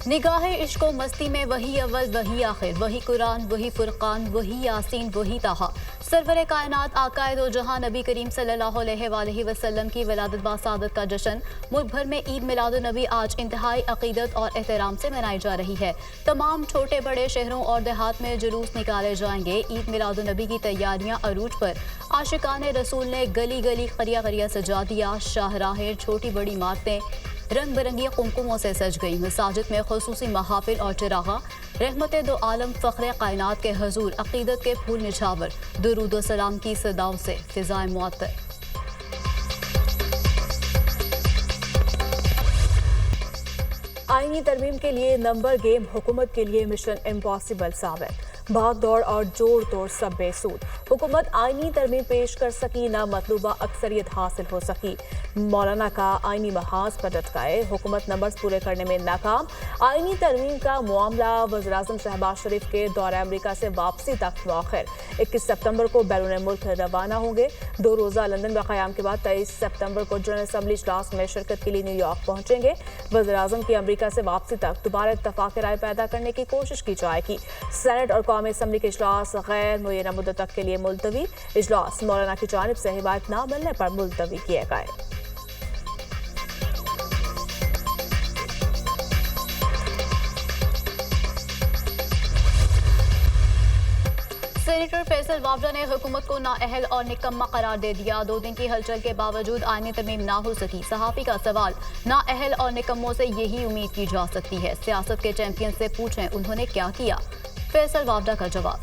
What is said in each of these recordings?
निगाहे इश्को मस्ती में वही अव्वल वही आखिर, वही कुरान वही फुरकान वही यासीन वही ताहा। सरवरे कायनात आकाए दो जहां नबी करीम सल्लल्लाहु अलैहि वसल्लम की विलादत बासादत का जश्न मुल्क भर में ईद मिलादुन नबी आज इंतहाई अकीदत और एहतराम से मनाई जा रही है। तमाम छोटे बड़े शहरों और देहात में जुलूस निकाले जाएंगे। ईद मिलादुन नबी की तैयारियां अरूज पर। आशिकाने रसूल ने गली गली खरिया खरिया सजा दिया। शाहराहें छोटी बड़ी इमारतें रंग बिरंगी कुमकुमों से सज गई। मसाजिद में खुसूसी महाफिल और चिरागा रहमत दो आलम फ़ख्रे कायनात के हजूर अकीदत के फूल निछावर दुरूद सलाम की सदाओं से फिजाएं मुअत्तर। आईनी तरमीम के लिए नंबर गेम हुकूमत के लिए मिशन इम्पॉसिबल साबित। भाग दौड़ और जोड़ तोड़ सब बेसूद। हुकूमत आईनी तरमीम पेश कर सकी, ना मतलूबा अक्सरियत हासिल हो सकी। मौलाना का आईनी महाज पर लटकाए, हुकूमत नंबर्स पूरे करने में नाकाम। आईनी तरमीम का मामला वज़ीर-ए-आज़म शहबाज शरीफ के दौरे अमरीका से वापसी तक मौखर। 21 सितंबर को बैरून मुल्क रवाना होंगे। 2 रोज़ा लंदन में क़याम के बाद 23 सितंबर को जनरल असम्बली इजलास में शिरकत के लिए न्यूयॉर्क पहुंचेंगे। वज़ीर-ए-आज़म की अमरीका से वापसी तक दोबारा इत्तफ़ाक़ राय पैदा करने की कोशिश की जाएगी। सेनेट और कौमी असम्बली के इजलास गैर मुय्यना मुद्दत तक के लिए मुलतवी। इजलास मौलाना की जानिब से हिमायत न मिलने पर मुलतवी किए गए। सेनेटर फैसल वावड़ा ने हुकूमत को नाअहल और निकम्मा करार दे दिया। 2 दिन की हलचल के बावजूद आईनी तरमीम ना हो सकी। सहाफ़ी का सवाल, नाअहल और निकम्मों से यही उम्मीद की जा सकती है। सियासत के चैंपियन से पूछें उन्होंने क्या किया। फैसल वावड़ा का जवाब,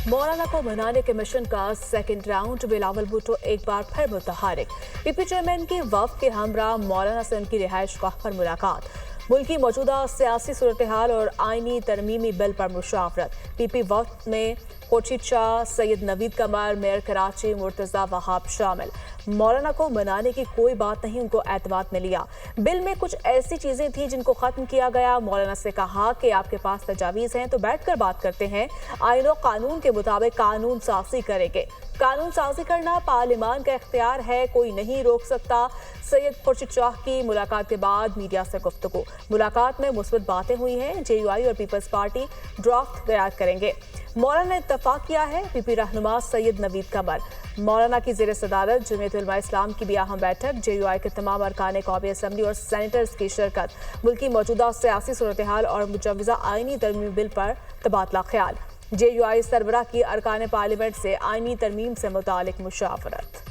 मौलाना को मनाने के मिशन का सेकंड राउंड। बिलावल भुट्टो एक बार फिर मुतहरिक। पीपी चेयरमैन की वफ़द के हमरा मौलाना से उनकी रिहाइश गाह पर मुलाकात। मुल्क की मौजूदा सियासी सूरत हाल और आईनी तरमीमी बिल पर मुशावरत। पीपी वफ़द में खुर्शीद शाह, सैयद नवीद कमर, मेयर कराची मुर्तज़ा वहाब शामिल। मौलाना को मनाने की कोई बात नहीं, उनको एतमाद में लिया। बिल में कुछ ऐसी चीजें थी जिनको खत्म किया गया। मौलाना से कहा कि आपके पास तजावीज़ हैं तो बैठकर बात करते हैं, आईन और कानून के मुताबिक कानून साज़ी करेंगे। कानून साज़ी करना पार्लिमान का इख्तियार है, कोई नहीं रोक सकता। सैयद खुर्शीद शाह की मुलाकात के बाद मीडिया से गुफ्तगू। मुलाकात में मुस्बत बातें हुई हैं। JUI और पीपल्स पार्टी ड्राफ्ट तैयार करेंगे। मौलाना ने इत्तफाक किया है। पीपी रहनुमा सैयद नवीद कमर। मौलाना की ज़ेर सदारत जमीयत उलमा इस्लाम की भी अहम बैठक। JUI के तमाम अरकान कौमी असम्बली और सेनेटर्स की शिरकत। मुल्क की मौजूदा सियासी सूरत हाल और मुजव्वज़ा आईनी तरमीम बिल पर तबादला ख्याल। JUI सरबराह की अरकान पार्लियामेंट से आईनी तरमीम से मुतालिक मुशावरत।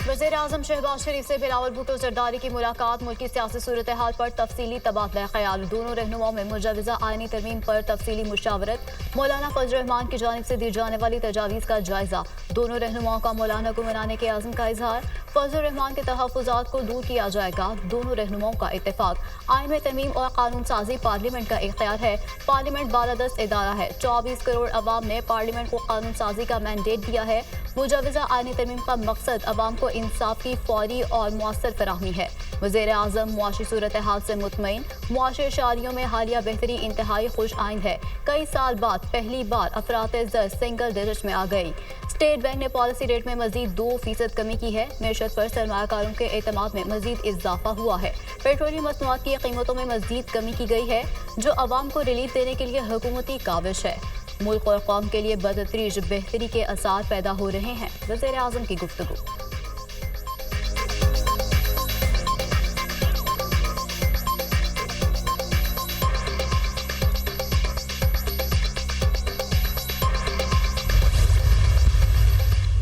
वज़ीर-ए-आज़म शहबाज शरीफ से बिलावल भुट्टो जरदारी की मुलाकात। मुल्क की सियासी सूरत हाल पर तफसीली तबादला ख्याल। दोनों रहनुमाओं में मुजव्वज़ा आईनी तरमीम पर तफसीली मुशावरत। मौलाना फजल रहमान की जानिब से दी जाने वाली तजावीज़ का जायजा। दोनों रहनुमाओं का मौलाना को मनाने के आज़म का इजहार। फजल रहमान के तहफ़्फ़ुज़ात को दूर किया जाएगा। दोनों रहनुमाओं का इत्तेफाक। आईन में तरमीम और कानून साजी पार्लियामेंट का इख्तियार है। पार्लियामेंट बालादस्त इदारा है। 24 करोड़ अवाम ने पार्लियामेंट को कानून साजी का मैंडेट दिया है। मुजव्वज़ा आईनी तरमीम का मकसद अवाम को इंसाफ की फौरी और मुअस्सर फराहमी है। वज़ीर-ए-आज़म मुआशी सूरत हाल से मुतमईन। मुआशी शादियों में हालिया बेहतरी इंतहाई खुश आइंद है। कई साल बाद पहली बार अफरात ज़र सिंगल डिजिट में आ गई। स्टेट बैंक ने पॉलिसी रेट में मजीद 2% कमी की है। मैशत पर सरमायाकारों के एतमाद में मजीद इजाफा हुआ है। पेट्रोलियम मसनूआत की कीमतों में मजीद कमी की गई है, जो अवाम को रिलीफ देने के लिए हुकूमती काविश है। मुल्क और कौम के लिए बदतरीज बेहतरी के आसार पैदा हो रहे हैं। वज़ीर-ए-आज़म की गुफ्तगू।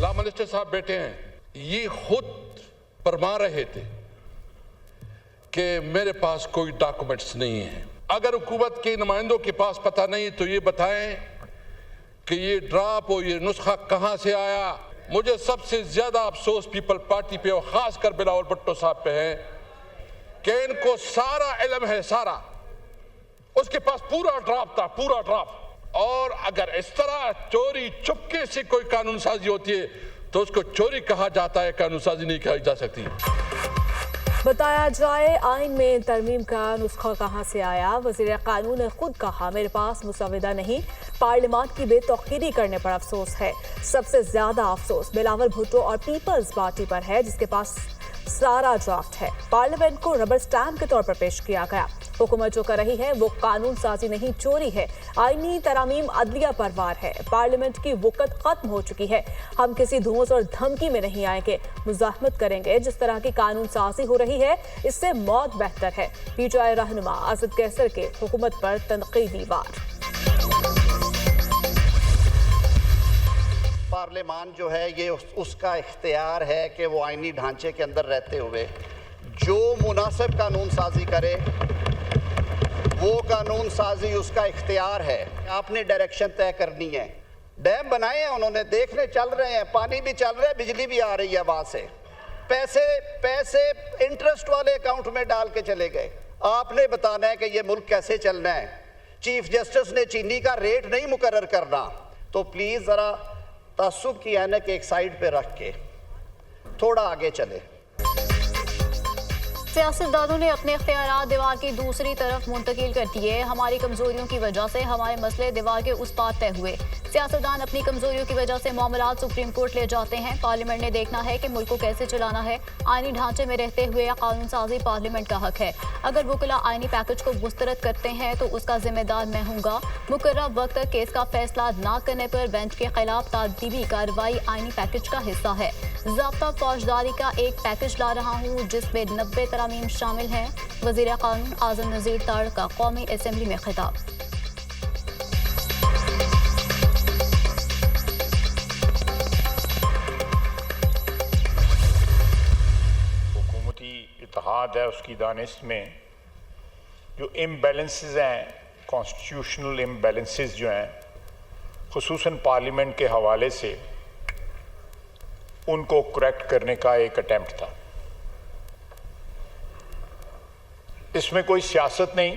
ला मिनिस्टर साहब बैठे हैं, ये खुद फरमा रहे थे कि मेरे पास कोई डॉक्यूमेंट्स नहीं है। अगर हुकूमत के नुमाइंदों के पास पता नहीं तो ये बताएं कि ये ड्राफ्ट और ये नुस्खा कहां से आया। मुझे सबसे ज्यादा अफसोस पीपल पार्टी पे और खासकर बिलावल भुट्टो साहब पे है कि इनको सारा इल्म है, सारा उसके पास पूरा ड्राफ्ट था, पूरा ड्राफ्ट। और अगर इस तरह चोरी चुपके से कोई कानून साजी होती है तो उसको चोरी कहा जाता है, कानूनसाजी नहीं कही जा सकती। बताया जाए आइन में तरमीम का नुस्खा कहां से आया। वजीर कानून ने खुद कहा, मेरे पास मुसविदा नहीं, पार्लियामान की बेतौकीरी करने पर अफसोस है। सबसे ज्यादा अफसोस बिलावल भुट्टो और पीपल्स पार्टी पर है, जिसके पास सारा ड्राफ्ट है। पार्लियामेंट को रबर स्टैम्प के तौर पर पेश किया गया। हुकूमत जो कर रही है वो कानून साजी नहीं, चोरी है। आईनी तरामीम अदलिया पर वार है। पार्लियामेंट की वक़्त खत्म हो चुकी है। हम किसी धूस और धमकी में नहीं आएंगे, मुजाहमत करेंगे। जिस तरह की कानून साजी हो रही है इससे मौत बेहतर है। पीटीआई रहनुमा असद कैसर के हुकूमत पर तनकीदी वार। पार्लियामान जो है ये उसका इख्तियार है कि वो आइनी ढांचे के अंदर रहते हुए जो मुनासिब कानून साजी करे, वो कानून साजी उसका इख्तियार है। आपने डायरेक्शन तय करनी है। डैम बनाए हैं उन्होंने, देखने चल रहे हैं, पानी भी चल रहा है, बिजली भी आ रही है वहाँ से। पैसे इंटरेस्ट वाले अकाउंट में डाल के चले गए। आपने बताना है कि ये मुल्क कैसे चलना है। चीफ जस्टिस ने चीनी का रेट नहीं मुकर्रर करना, तो प्लीज़ ज़रा तासुब की ऐनक एक साइड पे रख के थोड़ा आगे चले। सियासतदानों ने अपने इख्तियारात दीवार की दूसरी तरफ मुंतकिल कर दिए। हमारी कमजोरियों की वजह से हमारे मसले दीवार के उस पार तय हुए। सियासतदान अपनी कमजोरियों की वजह से मामलात सुप्रीम कोर्ट ले जाते हैं। पार्लियामेंट ने देखना है कि मुल्क को कैसे चलाना है। आईनी ढांचे में रहते हुए कानून साजी पार्लियामेंट का हक है। अगर वकला आईनी पैकेज को मुस्तरद करते हैं तो उसका जिम्मेदार मैं हूँगा। मुकर्रर वक्त तक केस का फैसला न करने पर बेंच के खिलाफ तादीबी कार्रवाई आईनी पैकेज का हिस्सा है। ज़ाब्ता फौजदारी का एक पैकेज ला रहा हूँ जिसमें 90 तरामीम शामिल हैं। वज़ीर कानून आज़म नज़ीर तार का कौमी असेंबली में खिताब। हुकूमती इत्तेहाद है, उसकी दानिश में जो इम्बैलेंसेस हैं, कॉन्स्टिट्यूशनल इम्बैलेंसेस जो हैं, खुसूसन पार्लियामेंट के हवाले से उनको करेक्ट करने का एक अटेम्प्ट था। इसमें कोई सियासत नहीं।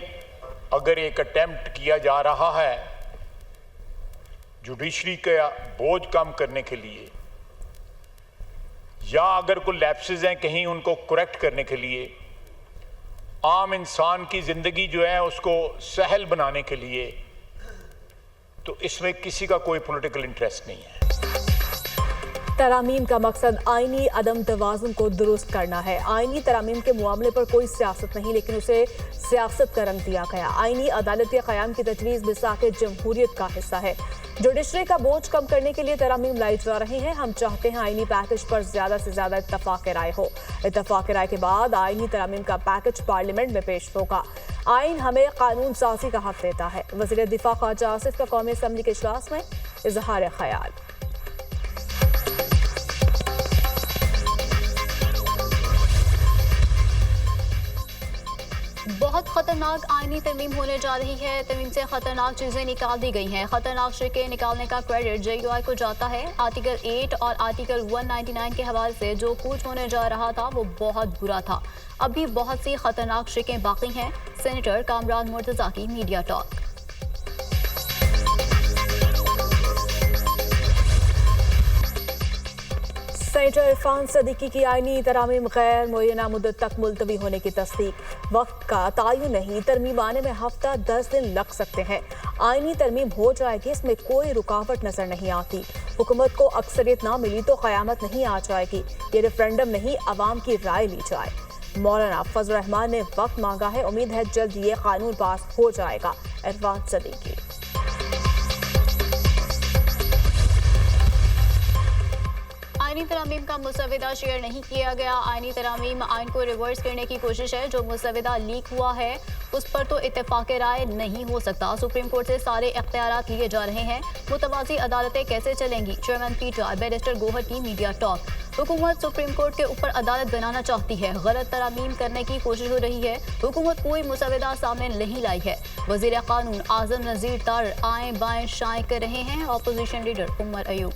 अगर एक अटेम्प्ट किया जा रहा है जुडिशरी का बोझ कम करने के लिए, या अगर कोई लैप्सेस हैं कहीं उनको करेक्ट करने के लिए, आम इंसान की ज़िंदगी जो है उसको सहल बनाने के लिए, तो इसमें किसी का कोई पॉलिटिकल इंटरेस्ट नहीं है। तरामीम का मकसद आईनी अदम तवाज़ुन को दुरुस्त करना है। आईनी तरामीम के मामले पर कोई सियासत नहीं, लेकिन उसे सियासत का रंग दिया गया। आईनी अदालत के क़याम की तजवीज़ मिसाक़ जमहूरियत का हिस्सा है। जुडिशरी का बोझ कम करने के लिए तरामीम लाई जा रही हैं। हम चाहते हैं आईनी पैकेज पर ज़्यादा से ज़्यादा इत्तफ़ाक़ राय हो। इत्तफ़ाक़ राय के बाद आईनी तरामीम का पैकेज पार्लियामेंट में पेश होगा। आइन हमें कानून साजी का हक देता है। वज़ीर दिफ़ा ख्वाजा आसिफ का कौमी असम्बली के इजलास में इज़हार ख्याल। बहुत खतरनाक आईनी तरमीम होने जा रही है। तरमीम से खतरनाक चीजें निकाल दी गई हैं। खतरनाक शिके निकालने का क्रेडिट JUI को जाता है। आर्टिकल 8 और आर्टिकल 199 के हवाले से जो कुछ होने जा रहा था वो बहुत बुरा था। अभी बहुत सी खतरनाक शिकें बाकी हैं। सेनेटर कामरान मुर्तज़ा की media talk. Senator Irfan Siddiqui की आईनी तरामीम गैर मुय्यना मुद्दत तक मुलतवी होने की तस्दीक। वक्त का तायुन नहीं, तरमीम आने में हफ्ता 10 दिन लग सकते हैं। आईनी तरमीम हो जाएगी, इसमें कोई रुकावट नजर नहीं आती। हुकूमत को अक्सरियत ना मिली तो क़यामत नहीं आ जाएगी। ये रेफरेंडम नहीं, अवाम की राय ली जाए। मौलाना फजल रहमान ने वक्त मांगा है, उम्मीद है जल्द ये कानून पास हो जाएगा। इरफान सदीकी। आईनी तरामीम का मुसविदा शेयर नहीं किया गया। आईनी तरामीम आइन को रिवर्स करने की कोशिश है। जो मुसविदा लीक हुआ है उस पर तो इत्तेफाक राय नहीं हो सकता। सुप्रीम कोर्ट से सारे इख्तियारात लिए जा रहे हैं। मुतवाज़ी अदालतें कैसे चलेंगी? चेयरमैन पीटीआई बैरिस्टर गोहर की मीडिया टॉक। हुकूमत सुप्रीम कोर्ट के ऊपर अदालत बनाना चाहती है। गलत तरामीम करने की कोशिश हो रही है। हुकूमत कोई मुसविदा सामने नहीं लाई है। वज़ीर कानून आज़म नज़ीर तार आए बाएं शाएं कर रहे हैं। Opposition leader Umar Ayub.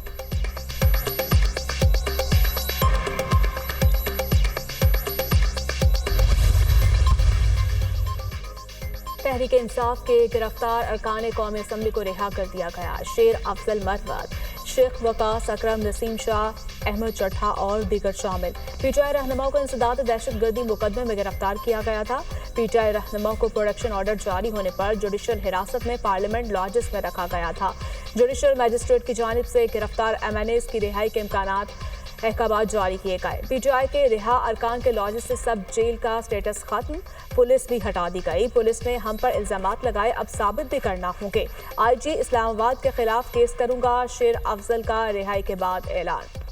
तहरीक इंसाफ के गिरफ्तार अरकान कौमी असम्बली को रिहा कर दिया गया। शेर अफजल मरवत, शेख वकास, अकरम, नसीम शाह, अहमद चट्ठा और दीगर शामिल। पीटीआई रहनुमा को इंसदाद दहशतगर्दी मुकदमे में गिरफ्तार किया गया था। पीटीआई रहनुमा को प्रोडक्शन ऑर्डर जारी होने पर जुडिशल हिरासत में पार्लियामेंट लॉजेस में रखा गया था। जुडिशल मजिस्ट्रेट की जानिब से गिरफ्तार एमएनएस की रिहाई के इम्कानात अहकामात जारी किए गए। पीटीआई के रिहा अरकान के लॉज से सब जेल का स्टेटस खत्म, पुलिस भी हटा दी गई। पुलिस ने हम पर इल्जामात लगाए, अब साबित भी करना होंगे। आईजी इस्लामाबाद के खिलाफ केस करूंगा, शेर अफजल का रिहाई के बाद ऐलान।